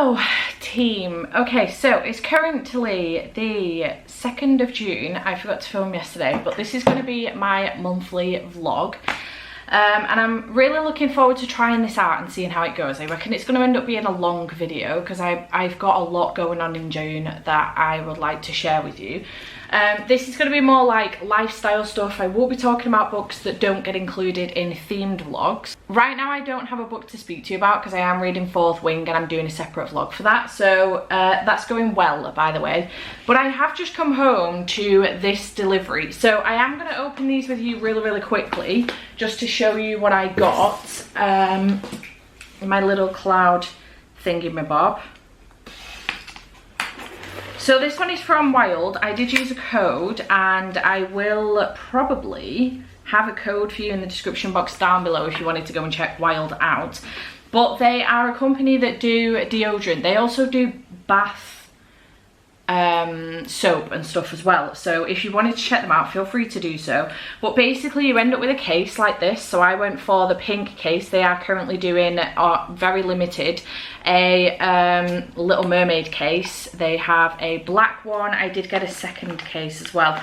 Hello team. Okay, so it's currently the 2nd of June. I forgot to film yesterday, but this is going to be my monthly vlog. And I'm really looking forward to trying this out and seeing how it goes. I reckon it's going to end up being a long video because I've got a lot going on in June that I would like to share with you. This is going to be more like lifestyle stuff. I will be talking about books that don't get included in themed vlogs. Right now I don't have a book to speak to you about because I am reading Fourth Wing and I'm doing a separate vlog for that. So that's going well, by the way. But I have just come home to this delivery. So I am going to open these with you really quickly just to show you what I got. My little cloud thingy-my-bob. So this one is from Wild. I did use a code and I will probably have a code for you in the description box down below if you wanted to go and check Wild out. But they are a company that do deodorant. They also do bath soap and stuff as well. So if you wanted to check them out, feel free to do so. But basically you end up with a case like this. So I went for the pink case. They are currently doing very limited a Little Mermaid case. They have a black one. I did get a second case as well.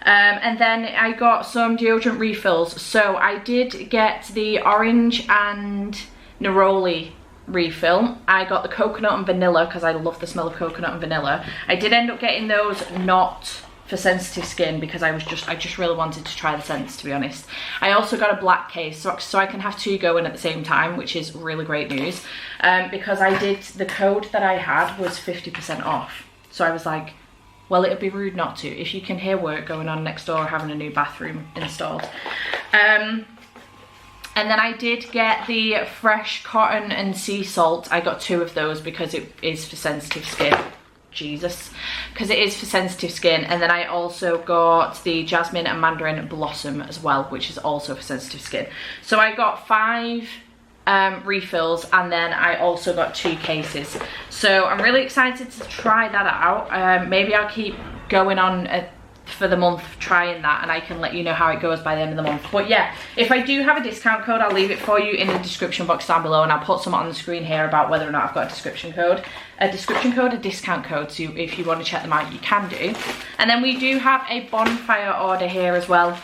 And then I got some deodorant refills. So I did get the orange and neroli refill. I got the coconut and vanilla because I love the smell of coconut and vanilla. I did end up getting those not for sensitive skin because I just really wanted to try the scents, to be honest. I also got a black case so I can have two going at the same time, which is really great news, because the code that I had was 50% off. So I was like, well, it'd be rude not to if you can hear work going on next door having a new bathroom installed. And then I did get the fresh cotton and sea salt. I got 2 of those because it is for sensitive skin. Jesus. Because it is for sensitive skin. And then I also got the jasmine and mandarin blossom as well, which is also for sensitive skin. So I got 5 refills and then I also got 2 cases. So I'm really excited to try that out. Maybe I'll keep going on for the month trying that and I can let you know how it goes by the end of the month. But yeah, if I do have a discount code, I'll leave it for you in the description box down below, and I'll put some on the screen here about whether or not I've got a discount code, so if you want to check them out you can do. And then we do have a bonfire order here as well,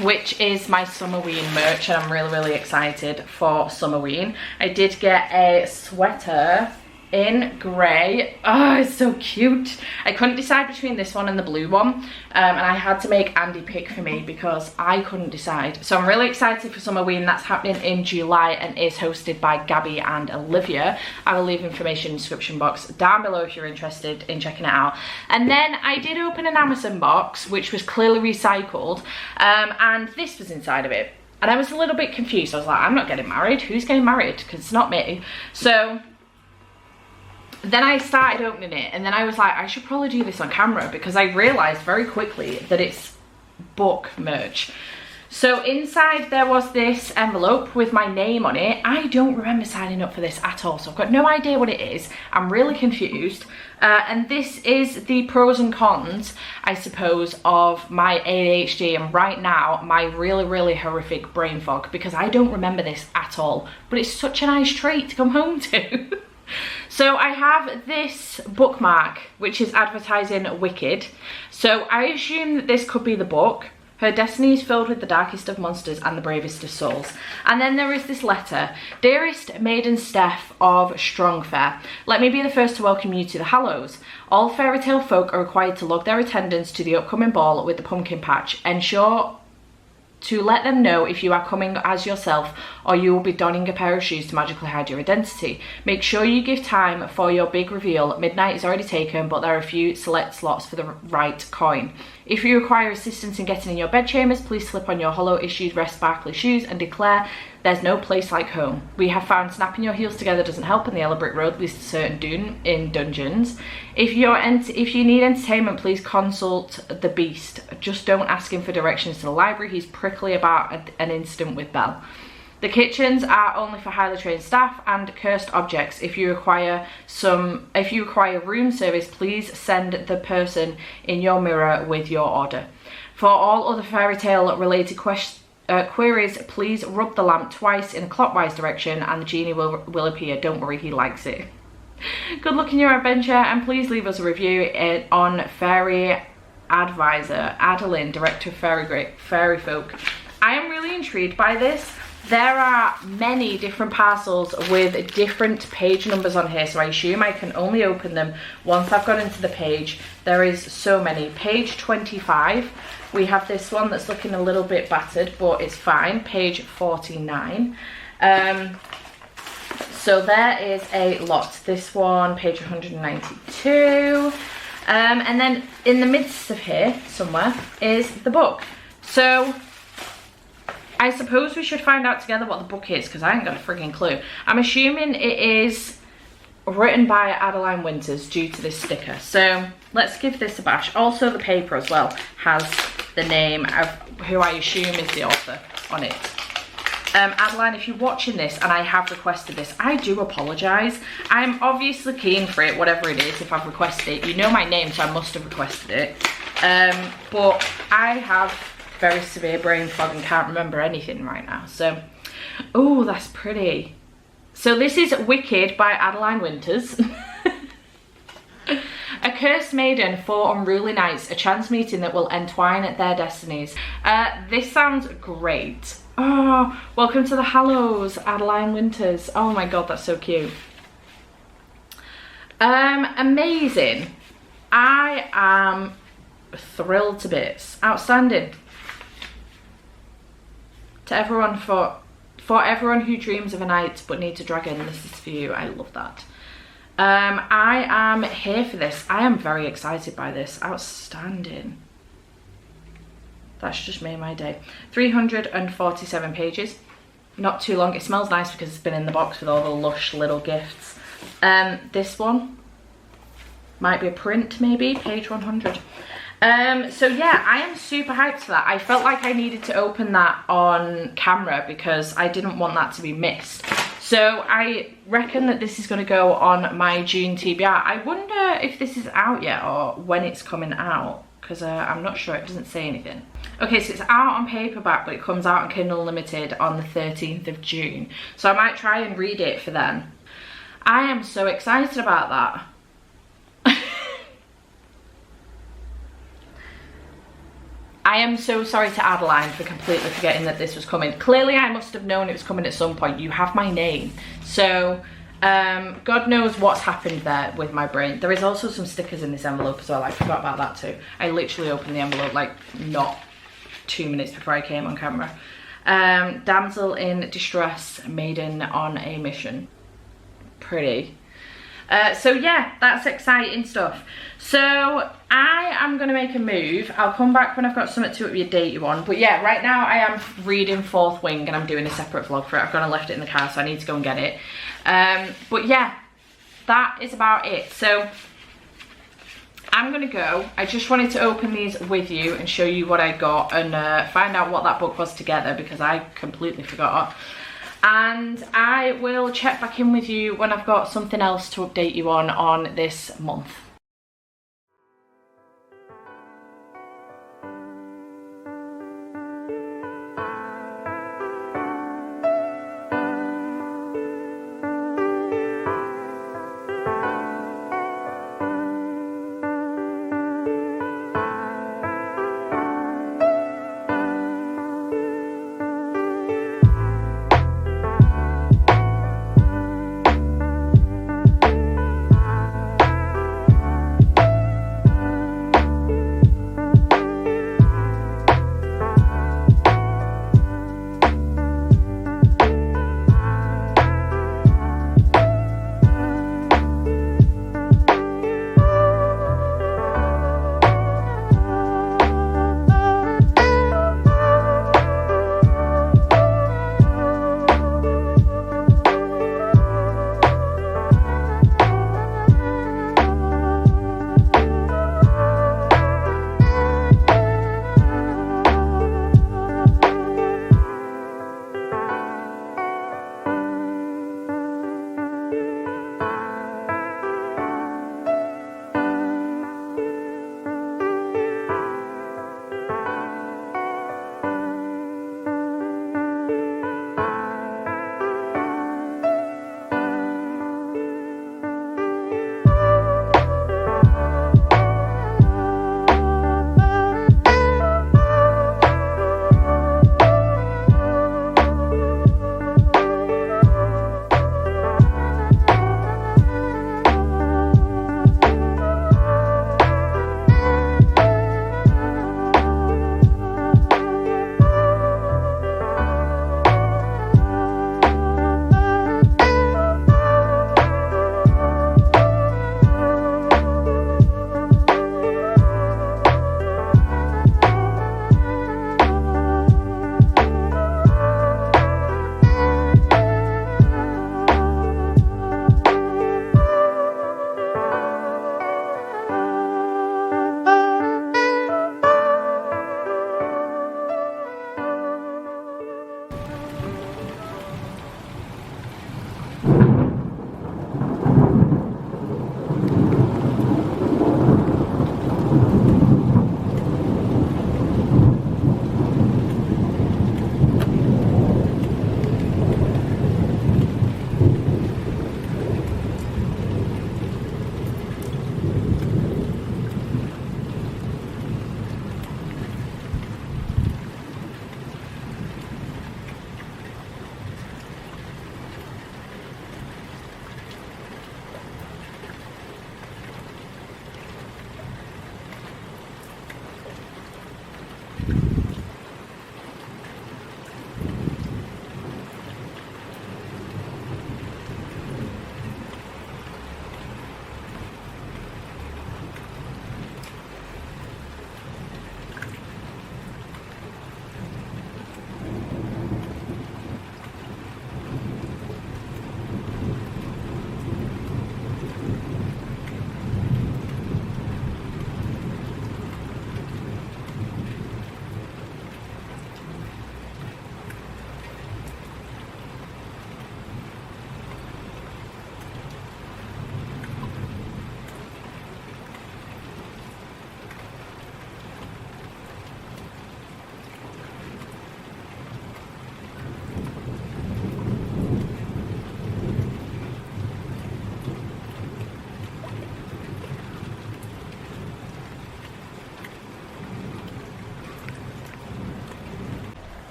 which is my Summerween merch, and I'm really excited for Summerween. I did get a sweater in grey. Oh, it's so cute. I couldn't decide between this one and the blue one, and I had to make Andy pick for me because I couldn't decide. So I'm really excited for Summerween. That's happening in July and is hosted by Gabby and Olivia. I will leave information in the description box down below if you're interested in checking it out. And then I did open an Amazon box which was clearly recycled, and this was inside of it, and I was a little bit confused. I was like, I'm not getting married. Who's getting married? Because it's not me. So then I started opening it and then I was like, I should probably do this on camera, because I realized very quickly that it's book merch. So inside there was this envelope with my name on it. I don't remember signing up for this at all, so I've got no idea what it is. I'm really confused. And this is the pros and cons, I suppose, of my ADHD and right now my really horrific brain fog, because I don't remember this at all. But it's such a nice treat to come home to. So I have this bookmark which is advertising Wicked. So I assume that this could be the book. Her destiny is filled with the darkest of monsters and the bravest of souls. And then there is this letter. Dearest maiden Steph of Strongfair, let me be the first to welcome you to the Hallows. All fairy tale folk are required to log their attendance to the upcoming ball with the pumpkin patch. Ensure to let them know if you are coming as yourself or you will be donning a pair of shoes to magically hide your identity. Make sure you give time for your big reveal. Midnight is already taken, but there are a few select slots for the right coin. If you require assistance in getting in your bedchambers, please slip on your hollow-issued red sparkly shoes and declare there's no place like home. We have found snapping your heels together doesn't help, and the yellow brick road leads to certain doom in dungeons. If you need entertainment, please consult the beast. Just don't ask him for directions to the library. He's prickly about an incident with Belle. The kitchens are only for highly trained staff and cursed objects. If you require room service, please send the person in your mirror with your order. For all other fairy tale related queries, please rub the lamp twice in a clockwise direction and the genie will appear. Don't worry, he likes it. Good luck in your adventure, and please leave us a review on Fairy Advisor, Adeline, Director of Fairy Folk. I am really intrigued by this. There are many different parcels with different page numbers on here, so I assume I can only open them once I've gone into the page. There is so many. Page 25, we have this one that's looking a little bit battered, but it's fine. Page 49. So there is a lot. This one, page 192. And then in the midst of here, somewhere, is the book. So I suppose we should find out together what the book is, because I ain't got a frigging clue. I'm assuming it is written by Adeline Winters due to this sticker. So let's give this a bash. Also the paper as well has the name of who I assume is the author on it. Adeline, if you're watching this and I have requested this, I do apologise. I'm obviously keen for it, whatever it is, if I've requested it. You know my name, so I must have requested it. But I have very severe brain fog and can't remember anything right now. So, oh, that's pretty. So this is Wicked by Adeline Winters. A cursed maiden, 4 unruly knights, a chance meeting that will entwine at their destinies. This sounds great. Oh, welcome to the Hallows, Adeline Winters. Oh my god, that's so cute. Amazing. I am thrilled to bits. Outstanding. To everyone, for everyone who dreams of a knight but needs a dragon, this is for you. I love that. I am here for this. I am very excited by this. Outstanding. That's just made my day. 347 pages. Not too long. It smells nice because it's been in the box with all the lush little gifts. This one might be a print, maybe. Page 100. So yeah, I am super hyped for that. I felt like I needed to open that on camera because I didn't want that to be missed. So I reckon that this is going to go on my June TBR. I wonder if this is out yet or when it's coming out, because I'm not sure. It doesn't say anything. Okay, so it's out on paperback, but it comes out on Kindle Limited on the 13th of June. So I might try and read it for then. I am so excited about that. I am so sorry to Adeline for completely forgetting that this was coming. Clearly I must have known it was coming at some point. You have my name. So God knows what's happened there with my brain. There is also some stickers in this envelope as well. I forgot about that too. I literally opened the envelope like not 2 minutes before I came on camera. Damsel in distress, maiden on a mission. Pretty. So yeah, that's exciting stuff. So I am going to make a move. I'll come back when I've got something to update you on. But yeah, right now I am reading Fourth Wing and I'm doing a separate vlog for it. I've gone and left it in the car, so I need to go and get it. But yeah, that is about it. So I'm going to go. I just wanted to open these with you and show you what I got and find out what that book was together, because I completely forgot. And I will check back in with you when I've got something else to update you on this month.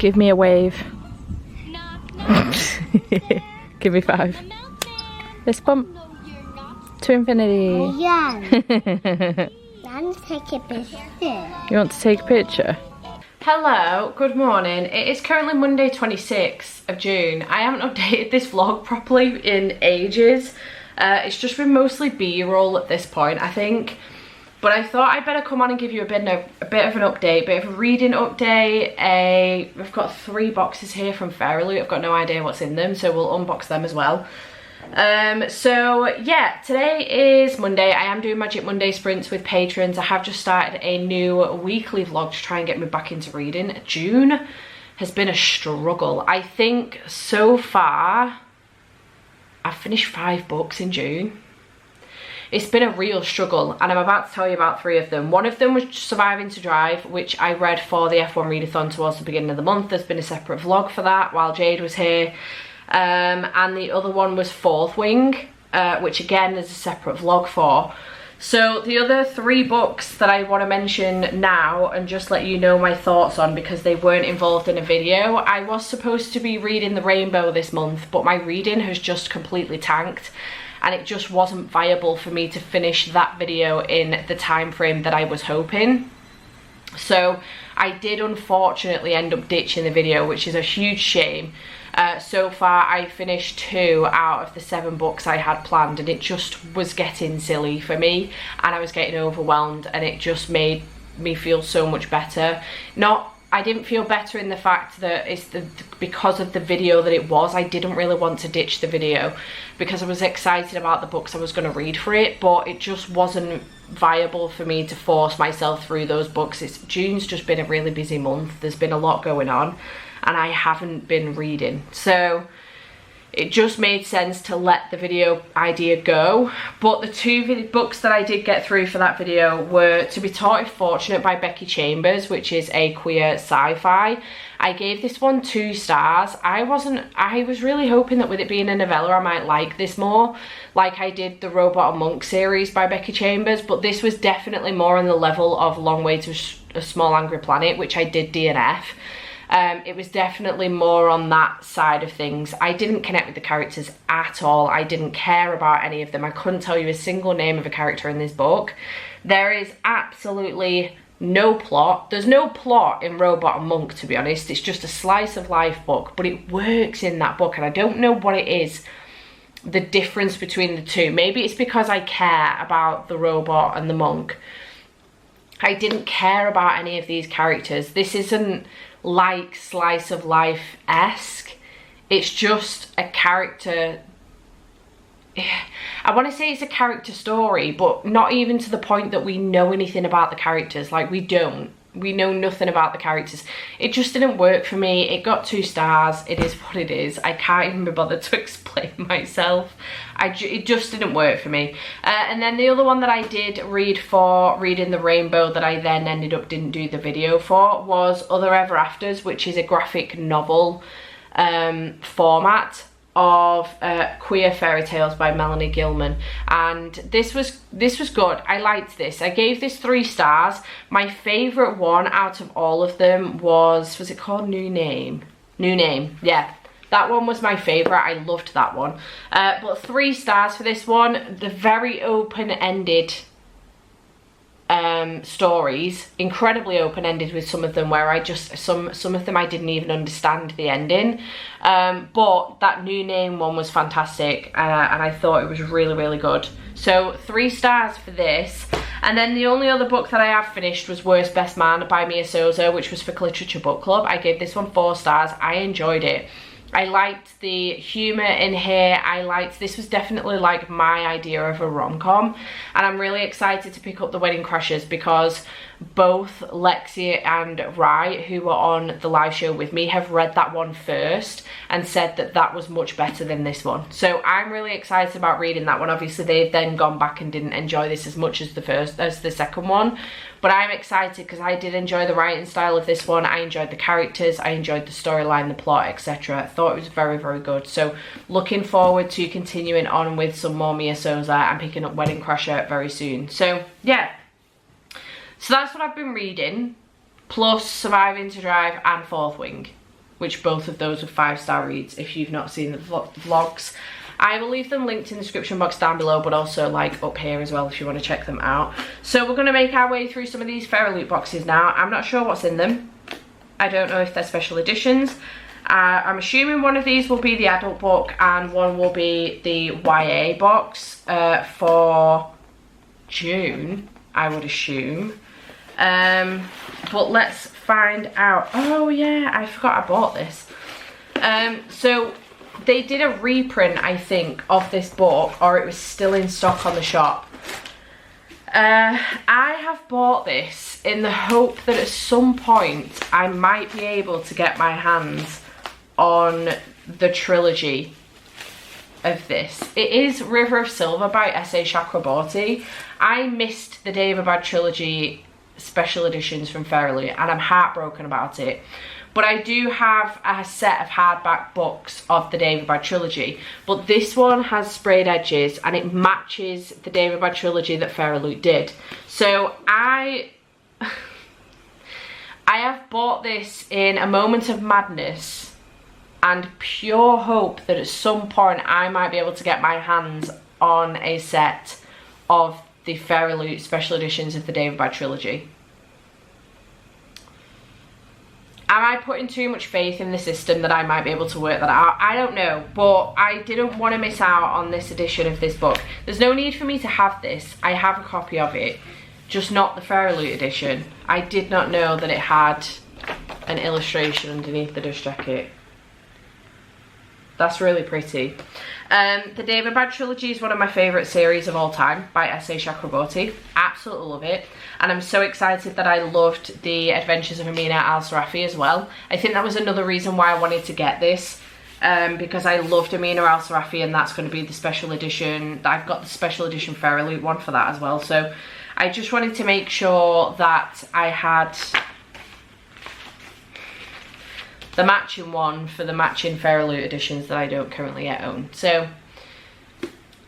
Give me a wave. Give me 5. Fist bump. To infinity. Yeah. I want to take a picture. You want to take a picture? Hello, good morning. It is currently Monday 26th of June. I haven't updated this vlog properly in ages. It's just been mostly B-roll at this point, I think. But I thought I'd better come on and give you a bit of an update, bit of a reading update. We've got 3 boxes here from Fairyloot. I've got no idea what's in them, so we'll unbox them as well. So yeah, today is Monday. I am doing Magic Monday sprints with patrons. I have just started a new weekly vlog to try and get me back into reading. June has been a struggle. I think so far I've finished 5 books in June. It's been a real struggle, and I'm about to tell you about 3 of them. One of them was Surviving to Drive, which I read for the F1 readathon towards the beginning of the month. There's been a separate vlog for that while Jade was here. And the other one was Fourth Wing, which again there's a separate vlog for. So the other 3 books that I want to mention now and just let you know my thoughts on, because they weren't involved in a video. I was supposed to be reading The Rainbow this month, but my reading has just completely tanked, and it just wasn't viable for me to finish that video in the time frame that I was hoping. So I did unfortunately end up ditching the video, which is a huge shame. So far I finished 2 out of the 7 books I had planned, and it just was getting silly for me, and I was getting overwhelmed, and it just made me feel so much better. I didn't feel better in the fact that it's because of the video that it was. I didn't really want to ditch the video because I was excited about the books I was going to read for it, but it just wasn't viable for me to force myself through those books. June's just been a really busy month. There's been a lot going on, and I haven't been reading, so it just made sense to let the video idea go. But the 2 books that I did get through for that video were To Be Taught If Fortunate by Becky Chambers, which is a queer sci-fi. I gave this one 2 stars. I was really hoping that with it being a novella I might like this more, like I did the Robot and Monk series by Becky Chambers, but this was definitely more on the level of Long Way to a Small Angry Planet, which I did DNF. It was definitely more on that side of things. I didn't connect with the characters at all. I didn't care about any of them. I couldn't tell you a single name of a character in this book. There is absolutely no plot. There's no plot in Robot and Monk, to be honest. It's just a slice of life book, but it works in that book, and I don't know what it is, the difference between the 2. Maybe it's because I care about the Robot and the Monk. I didn't care about any of these characters. This isn't like slice of life-esque. It's just a character. I want to say it's a character story, but not even to the point that we know anything about the characters. Like, we know nothing about the characters. It just didn't work for me. It got 2 stars. It is what it is. I can't even be bothered to explain myself. It just didn't work for me. And then the other one that I did read for Reading the Rainbow that I then ended up didn't do the video for was Other Ever Afters, which is a graphic novel format of queer fairy tales by Melanie Gilman, and this was good. I liked this. I gave this 3 stars. My favorite one out of all of them was it called New Name? Yeah, that one was my favorite. I loved that one. But 3 stars for this one. The very open-ended stories, incredibly open-ended with some of them, where I just some of them I didn't even understand the ending, but that New Name one was fantastic, and I thought it was really good. So 3 stars for this. And then the only other book that I have finished was Worst Best Man by Mia Sozo, which was for Literature Book Club. I gave this one 4 stars. I enjoyed it. I liked the humour in here. This was definitely like my idea of a rom-com, and I'm really excited to pick up The Wedding Crashers because both Lexi and Rai, who were on the live show with me, have read that one first and said that that was much better than this one. So I'm really excited about reading that one. Obviously they've then gone back and didn't enjoy this as much as the second one, but I'm excited because I did enjoy the writing style of this one. I enjoyed the characters, I enjoyed the storyline, the plot, etc. I thought it was very good. So looking forward to continuing on with some more Mia Sozo and picking up Wedding Crasher very soon. So yeah, so that's what I've been reading, plus Surviving to Drive and Fourth Wing. which both of those were 5-star reads if you've not seen the vlogs. I will leave them linked in the description box down below, but also like up here as well if you want to check them out. So we're going to make our way through some of these Fairyloot boxes now. I'm not sure what's in them. I don't know if they're special editions. I'm assuming one of these will be the adult book and one will be the YA box for June, I would assume. But let's find out. Oh yeah, I forgot I bought this. So they did a reprint, I think, of this book, or it was still in stock on the shop. I have bought this in the hope that at some point I might be able to get my hands on the trilogy of this. It is River of Silver by S.A. Chakraborty. I missed the Daevabad trilogy special editions from Fairyloot and I'm heartbroken about it. But I do have a set of hardback books of the Daevabad trilogy. But this one has sprayed edges and it matches the Daevabad trilogy that Fairyloot did. So I have bought this in a moment of madness and pure hope that at some point I might be able to get my hands on a set of the Fairyloot special editions of the Daevabad trilogy. Am I putting too much faith in the system that I might be able to work that out? I don't know, but I didn't want to miss out on this edition of this book. There's no need for me to have this. I have a copy of it, just not the Fairyloot edition. I did not know that it had an illustration underneath the dust jacket. That's really pretty. The Daevabad trilogy is one of my favourite series of all time by S.A. Chakraborty. Absolutely love it. And I'm so excited that I loved the Adventures of Amina Al-Sarafi as well. I think that was another reason why I wanted to get this. Because I loved Amina Al-Sarafi and that's going to be the special edition. I've got the special edition Fairyloot one for that as well. So I just wanted to make sure that I had the matching one for the matching Fairyloot editions that I don't currently yet own. So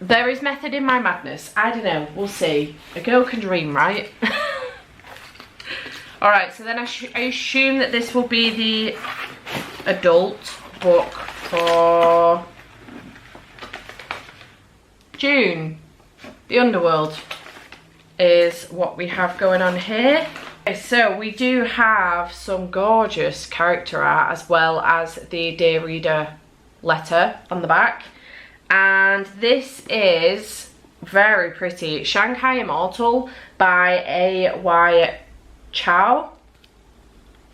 there is method in my madness. I don't know, we'll see. A girl can dream, right? Alright, so then I assume that this will be the adult book for June. The Underworld is what we have going on here. So we do have some gorgeous character art as well as the Dear Reader letter on the back. And this is very pretty. Shanghai Immortal by A.Y. Chow,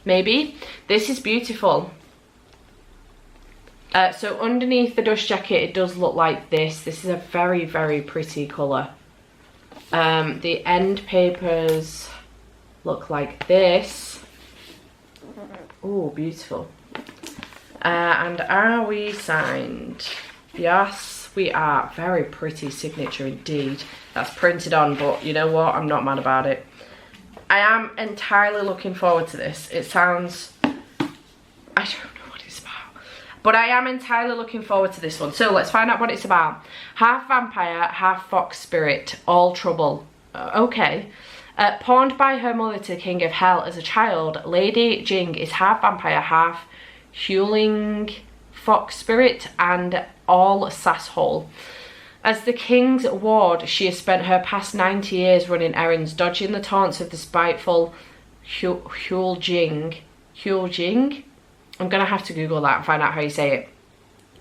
maybe. This is beautiful. So underneath the dust jacket it does look like this. This is a very, very pretty colour. The end papers look like this. Oh, beautiful. And are we signed? Yes, we are. Very pretty signature indeed. That's printed on, but you know what? I'm not mad about it. I am entirely looking forward to this. It sounds... I don't know what it's about. But I am entirely looking forward to this one. So let's find out what it's about. Half vampire, half fox spirit, all trouble. Okay. Pawned by her mother to the King of Hell as a child, Lady Jing is half vampire, half howling fox spirit, and all sasshole. As the king's ward, she has spent her past 90 years running errands, dodging the taunts of the spiteful Huel Jing. I'm gonna have to Google that and find out how you say it.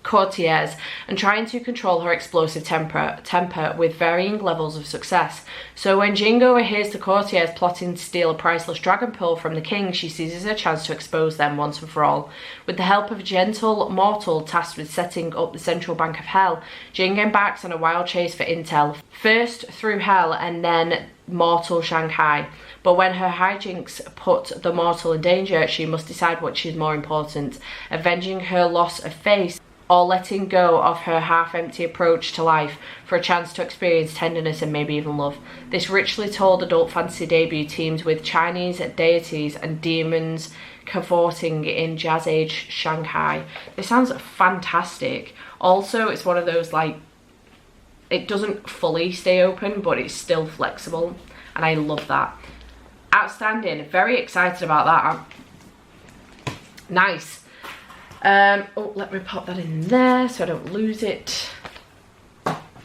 Courtiers, and trying to control her explosive temper with varying levels of success. So when Jing overhears the courtiers plotting to steal a priceless dragon pearl from the king, she seizes her chance to expose them once and for all. With the help of a gentle mortal tasked with setting up the central bank of hell, Jing embarks on a wild chase for intel, first through hell and then mortal Shanghai. But when her hijinks put the mortal in danger, she must decide which is more important, avenging her loss of face or letting go of her half-empty approach to life for a chance to experience tenderness and maybe even love. This richly told adult fantasy debut teams with Chinese deities and demons cavorting in Jazz Age Shanghai. This sounds fantastic. Also, it's one of those, like, it doesn't fully stay open, but it's still flexible, and I love that. Outstanding. Very excited about that. Nice. Oh, let me pop that in there so I don't lose it.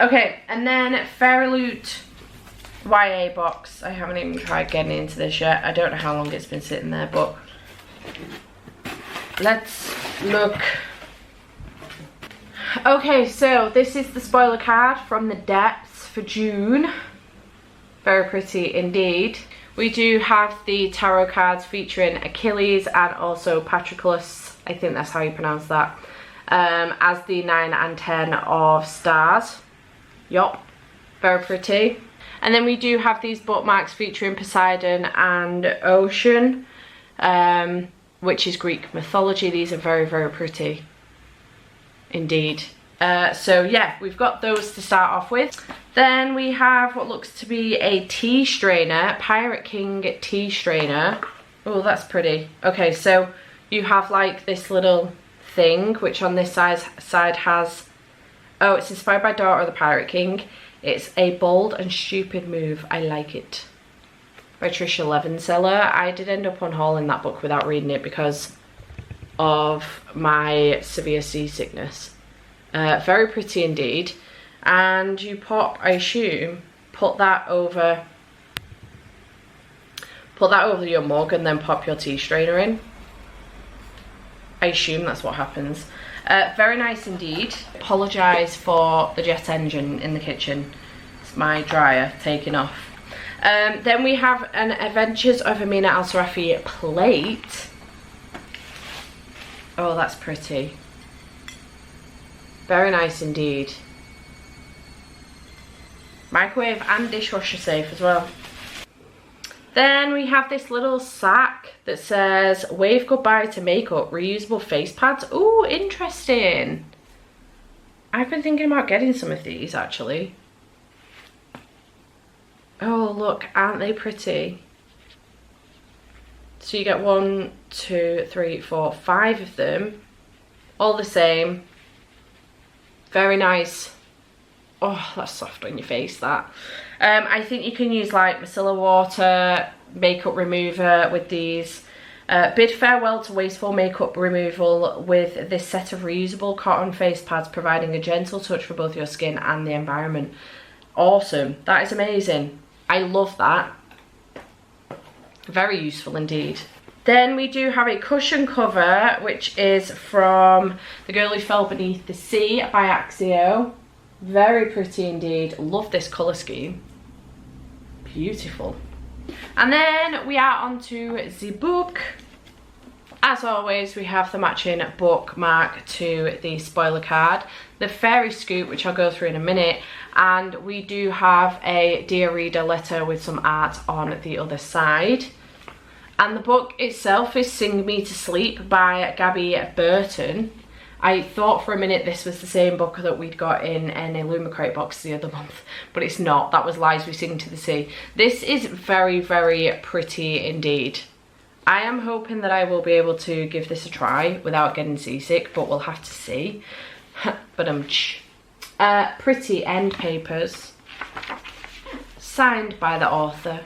Okay, and then Fairyloot YA box. I haven't even tried getting into this yet. I don't know how long it's been sitting there, but let's look. Okay, so this is the spoiler card from the depths for June. Very pretty indeed. We do have the tarot cards featuring Achilles and also Patroclus, I think that's how you pronounce that, as the 9 and 10 of stars. Yup, very pretty. And then we do have these bookmarks featuring Poseidon and Ocean, which is Greek mythology. These are very, very pretty indeed. So yeah, we've got those to start off with. Then we have what looks to be a tea strainer, Pirate King tea strainer. Oh, that's pretty. Okay, so you have like this little thing, which on this side has, oh, it's inspired by Daughter of the Pirate King. It's a bold and stupid move. I like it. By Trisha Levenseller. I did end up unhauling that book without reading it because of my severe seasickness. Very pretty indeed. And you pop, I assume, put that over your mug and then pop your tea strainer in. I assume that's what happens. Very nice indeed. Apologise for the jet engine in the kitchen. It's my dryer taking off. Then we have an Adventures of Amina Al-Sarafi plate. Oh, that's pretty. Very nice indeed. Microwave and dishwasher safe as well. Then we have this little sack that says wave goodbye to makeup, reusable face pads. Ooh, interesting. I've been thinking about getting some of these actually. Oh look, aren't they pretty? So you get 1, 2, 3, 4, 5 of them. All the same. Very nice. Oh, that's soft on your face, that. I think you can use like micellar water, makeup remover with these. Bid farewell to wasteful makeup removal with this set of reusable cotton face pads, providing a gentle touch for both your skin and the environment. Awesome. That is amazing. I love that. Very useful indeed. Then we do have a cushion cover, which is from The Girl Who Fell Beneath the Sea by Axio. Very pretty indeed. Love this colour scheme. Beautiful. And then we are on to the book. As always, we have the matching bookmark to the spoiler card, the fairy scoop, which I'll go through in a minute, and we do have a Dear Reader letter with some art on the other side. And the book itself is Sing Me to Sleep by Gabby Burton. I thought for a minute this was the same book that we'd got in an Illumicrate box the other month, but it's not. That was Lies We Sing to the Sea. This is very, very pretty indeed. I am hoping that I will be able to give this a try without getting seasick, but we'll have to see. But pretty end papers, signed by the author.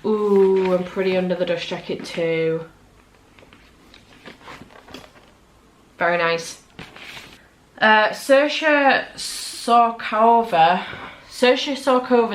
Ooh, and pretty under the dust jacket too. Very nice. Saoirse Sorkova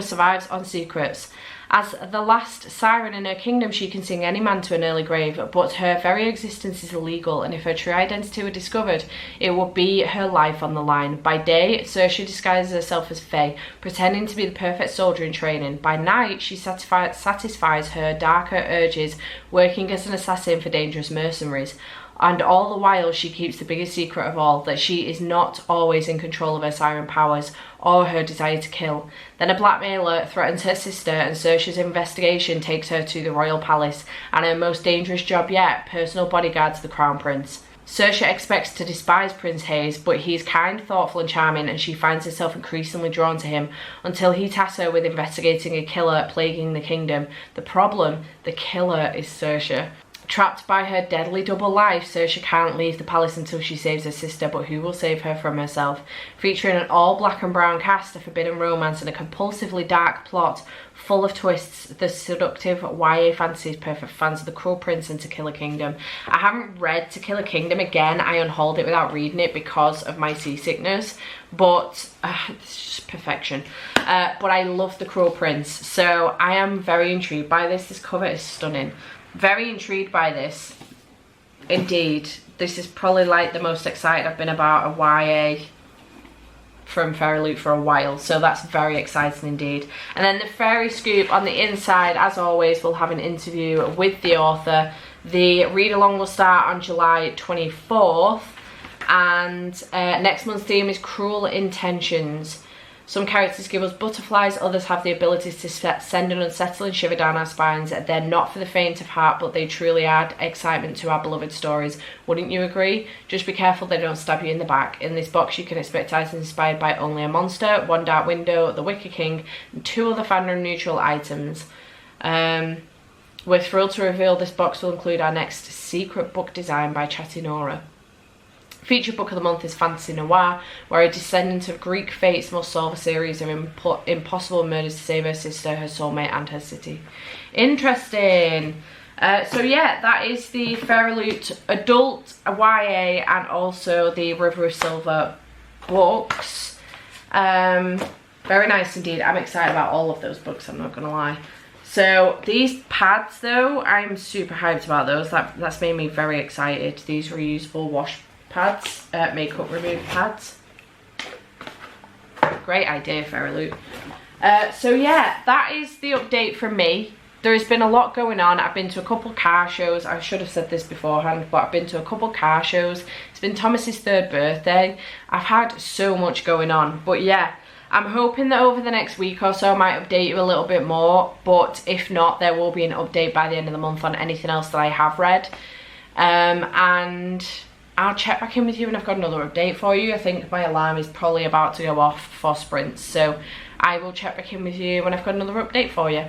survives on secrets. As the last siren in her kingdom, she can sing any man to an early grave, but her very existence is illegal, and if her true identity were discovered, it would be her life on the line. By day, Saoirse disguises herself as Faye, pretending to be the perfect soldier in training. By night, she satisfies her darker urges, working as an assassin for dangerous mercenaries. And all the while, she keeps the biggest secret of all, that she is not always in control of her siren powers or her desire to kill. Then a blackmailer threatens her sister, and Saoirse's investigation takes her to the royal palace, and her most dangerous job yet, personal bodyguard to the crown prince. Saoirse expects to despise Prince Hayes, but he's kind, thoughtful and charming, and she finds herself increasingly drawn to him until he tasks her with investigating a killer plaguing the kingdom. The problem, the killer is Saoirse. Trapped by her deadly double life, so she can't leave the palace until she saves her sister, but who will save her from herself? Featuring an all black and brown cast, a forbidden romance and a compulsively dark plot full of twists, the seductive YA fantasy is perfect for fans of The Cruel Prince and To Kill a Kingdom. I haven't read To Kill a Kingdom. Again, I unhauled it without reading it because of my seasickness, but it's just perfection. But I love The Cruel Prince, so I am very intrigued by this. This cover is stunning. Very intrigued by this. Indeed, this is probably like the most excited I've been about a YA from Fairyloot for a while, so that's very exciting indeed. And then the Fairy Scoop on the inside, as always, we'll have an interview with the author. The read along will start on July 24th, and next month's theme is Cruel Intentions. Some characters give us butterflies, others have the ability to send an unsettling shiver down our spines. They're not for the faint of heart, but they truly add excitement to our beloved stories. Wouldn't you agree? Just be careful they don't stab you in the back. In this box you can expect items inspired by Only a Monster, One Dark Window, The Wicker King, and 2 other fandom neutral items. We're thrilled to reveal this box will include our next secret book design by Chatty Nora. Featured book of the month is Fantasy Noir, where a descendant of Greek fates must solve a series of impossible murders to save her sister, her soulmate and her city. Interesting. So yeah, that is the Fairyloot adult YA and also the River of Silver books. Very nice indeed. I'm excited about all of those books, I'm not gonna lie. So these pads though, I'm super hyped about those. That's made me very excited. These reusable wash pads, makeup remove pads. Great idea, Fairyloot. So yeah, that is the update from me. There has been a lot going on. I've been to a couple car shows. I should have said this beforehand, but I've been to a couple car shows. It's been Thomas's 3rd birthday. I've had so much going on, but yeah, I'm hoping that over the next week or so I might update you a little bit more, but if not, there will be an update by the end of the month on anything else that I have read. And I'll check back in with you when I've got another update for you. I think my alarm is probably about to go off for sprints, so I will check back in with you when I've got another update for you.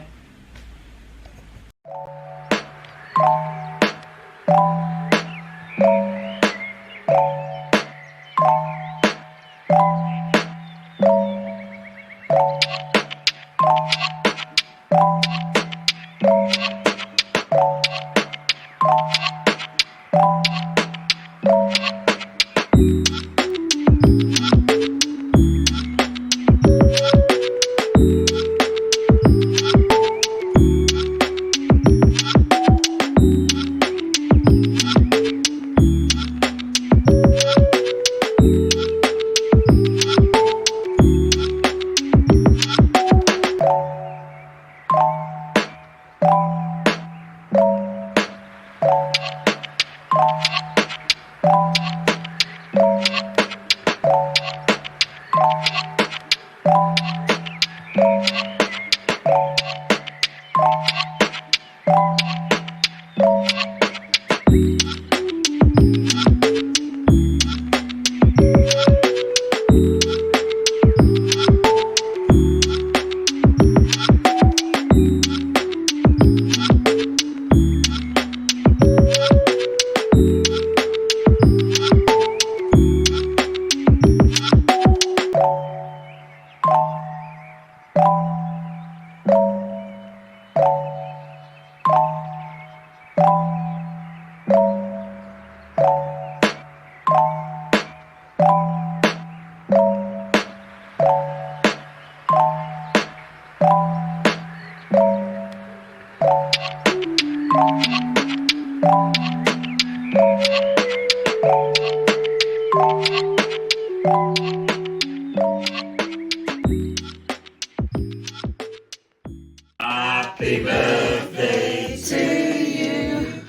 Happy birthday to you.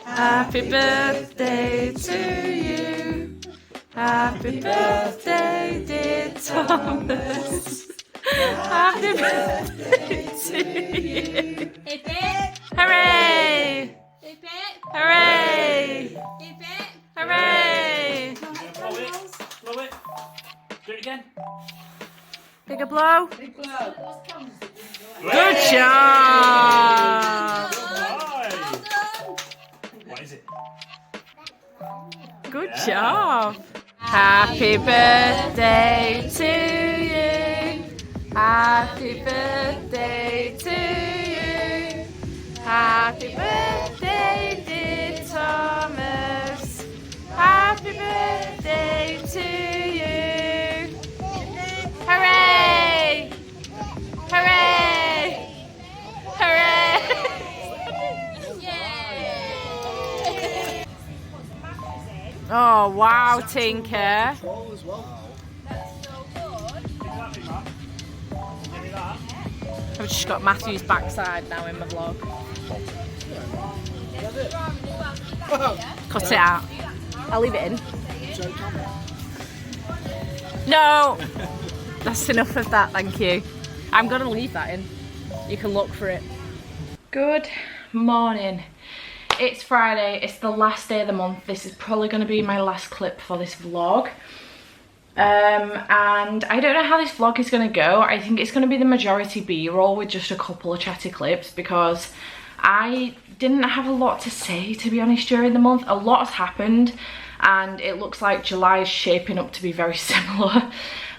Happy birthday to you. Happy birthday, dear Thomas. Happy birthday to you. Hip hip. Hooray! Hip hip. Hooray! Hip hip. Hooray! Blow it. Blow it. Do it again. Bigger blow. Big blow. Good job! Right. Good job. Happy birthday to you. Happy birthday to you. Happy birthday, dear Thomas. Happy birthday to you. Hooray! Hooray! Hooray! Oh wow, Tinker. I've just got Matthew's backside now in my vlog. Cut it out. I'll leave it in. No! That's enough of that, thank you. I'm gonna leave that in. You can look for it. Good morning. It's Friday, it's the last day of the month. This is probably going to be my last clip for this vlog. And I don't know how this vlog is going to go. I think it's going to be the majority B-roll with just a couple of chatty clips because I didn't have a lot to say, to be honest, during the month. A lot has happened and it looks like July is shaping up to be very similar.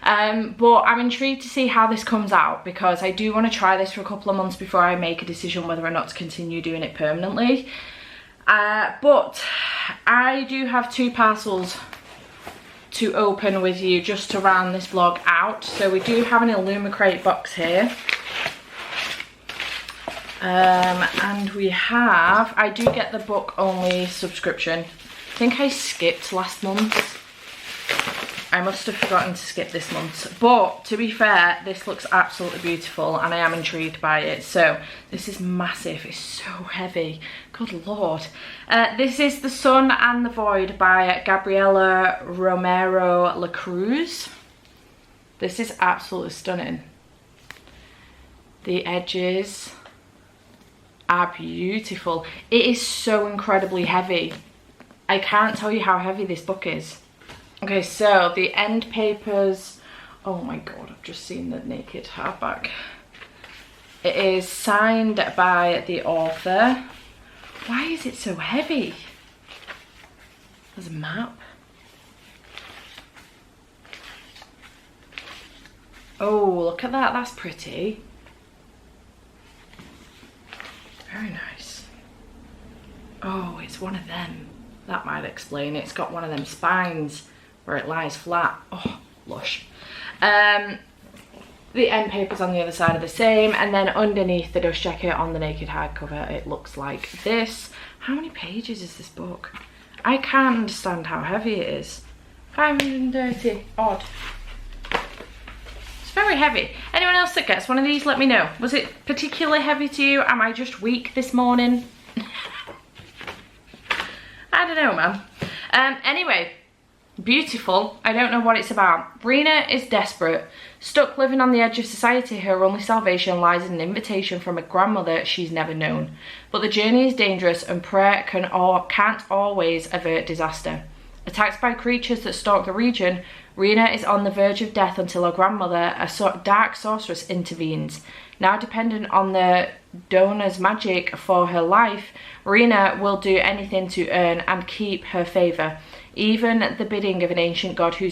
But I'm intrigued to see how this comes out because I do want to try this for a couple of months before I make a decision whether or not to continue doing it permanently. But I do have 2 parcels to open with you just to round this vlog out. So we do have an Illumicrate box here. And we have, I do get the book only subscription. I think I skipped last month. I must have forgotten to skip this month, but to be fair, this looks absolutely beautiful and I am intrigued by it. So this is massive, it's so heavy, good lord. This is The Sun and the Void by Gabriela Romero Lacruz. This is absolutely stunning. The edges are beautiful. It is so incredibly heavy. I can't tell you how heavy this book is. Okay, so the end papers, oh my god, I've just seen the naked hardback. It is signed by the author. Why is it so heavy? There's a map. Oh, look at that, that's pretty. Very nice. Oh, it's one of them. That might explain it. It's got one of them spines where it lies flat. Oh, lush. The end papers on the other side are the same, and then underneath the dust jacket on the naked hardcover it looks like this. How many pages is this book? I can't understand how heavy it is. 530 odd. It's very heavy. Anyone else that gets one of these, let me know. Was it particularly heavy to you? Am I just weak this morning? I don't know, man. Anyway, beautiful. I don't know what it's about. Rena is desperate. Stuck living on the edge of society, her only salvation lies in an invitation from a grandmother she's never known. But the journey is dangerous and prayer can't always avert disaster. Attacked by creatures that stalk the region, Rena is on the verge of death until her grandmother, a dark sorceress, intervenes. Now dependent on the donor's magic for her life, Rena will do anything to earn and keep her favour, even the bidding of an ancient god who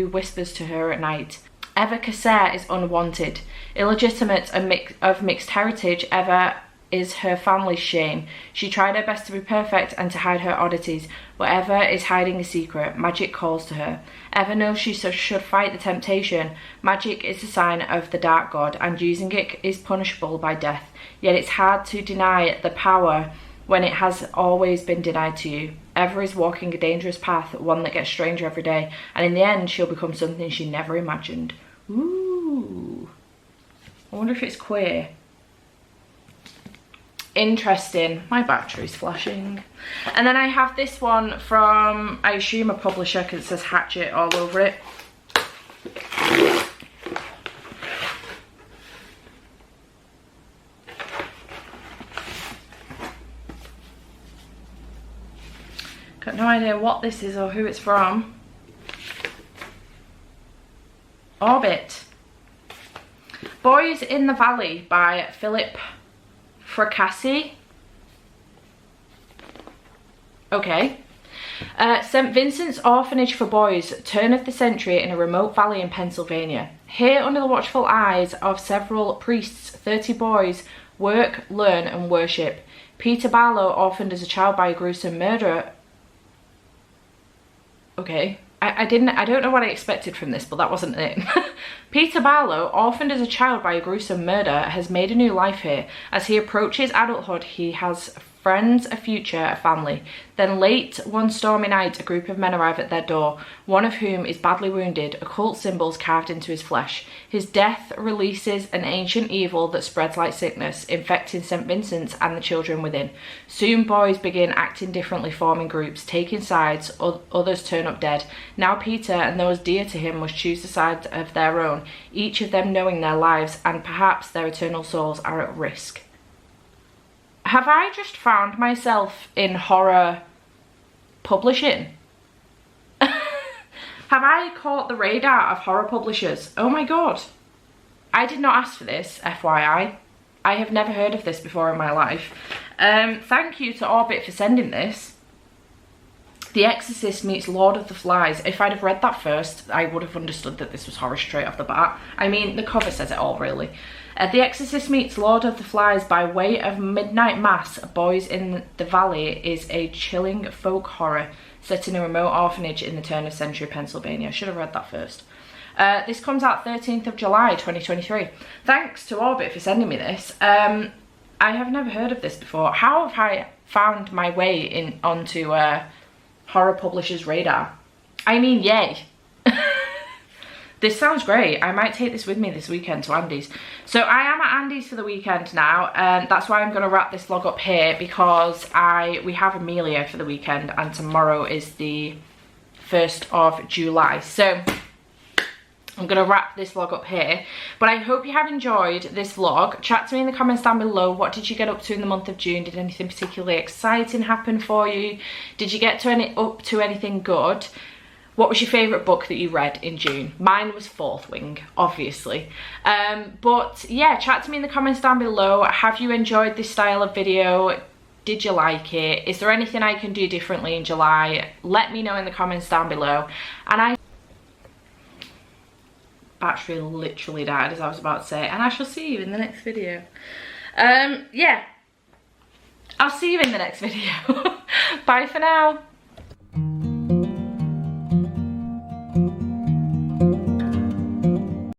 whispers to her at night. Eva Kasser is unwanted. Illegitimate and of mixed heritage, Eva is her family's shame. She tried her best to be perfect and to hide her oddities. Whatever is hiding a secret, magic calls to her. Eva knows she should fight the temptation. Magic is a sign of the dark god, and using it is punishable by death. Yet it's hard to deny the power when it has always been denied to you. Eva is walking a dangerous path, one that gets stranger every day, and in the end she'll become something she never imagined. Ooh. I wonder if it's queer. Interesting. My battery's flashing. And then I have this one from, I assume, a publisher because it says Hatchet all over it. Got no idea what this is or who it's from. Orbit. Boys in the Valley by Philip Fracassi. Okay. St. Vincent's Orphanage for Boys, turn of the century in a remote valley in Pennsylvania. Here, under the watchful eyes of several priests, 30 boys work, learn and worship. Peter Barlow, orphaned as a child by a gruesome murderer. Okay, I don't know what I expected from this, but that wasn't it. Peter Barlow, orphaned as a child by a gruesome murder, has made a new life here. As he approaches adulthood, he has friends, a future, a family. Then late one stormy night, a group of men arrive at their door, one of whom is badly wounded, occult symbols carved into his flesh. His death releases an ancient evil that spreads like sickness, infecting St. Vincent's and the children within. Soon boys begin acting differently, forming groups, taking sides, others turn up dead. Now Peter and those dear to him must choose the side of their own, each of them knowing their lives and perhaps their eternal souls are at risk. Have I just found myself in horror publishing? Have I caught the radar of horror publishers? Oh my god. I did not ask for this, FYI. I have never heard of this before in my life. Thank you to Orbit for sending this. The Exorcist meets Lord of the Flies. If I'd have read that first, I would have understood that this was horror straight off the bat. I mean, the cover says it all, really. The Exorcist meets Lord of the Flies by way of Midnight Mass, Boys in the Valley is a chilling folk horror set in a remote orphanage in the turn of century Pennsylvania. I should have read that first. This comes out 13th of July 2023. Thanks to Orbit for sending me this. I have never heard of this before. How have I found my way onto horror publishers' radar? I mean, yay. This sounds great. I might take this with me this weekend to Andy's. So I am at Andy's for the weekend now, and that's why I'm going to wrap this vlog up here, because we have Amelia for the weekend and tomorrow is the 1st of July. So I'm going to wrap this vlog up here, but I hope you have enjoyed this vlog. Chat to me in the comments down below. What did you get up to in the month of June? Did anything particularly exciting happen for you? Did you get up to anything good? What was your favourite book that you read in June? Mine was Fourth Wing, obviously. But yeah, chat to me in the comments down below. Have you enjoyed this style of video? Did you like it? Is there anything I can do differently in July? Let me know in the comments down below. And battery literally died as I was about to say. And I shall see you in the next video. Yeah, I'll see you in the next video. Bye for now.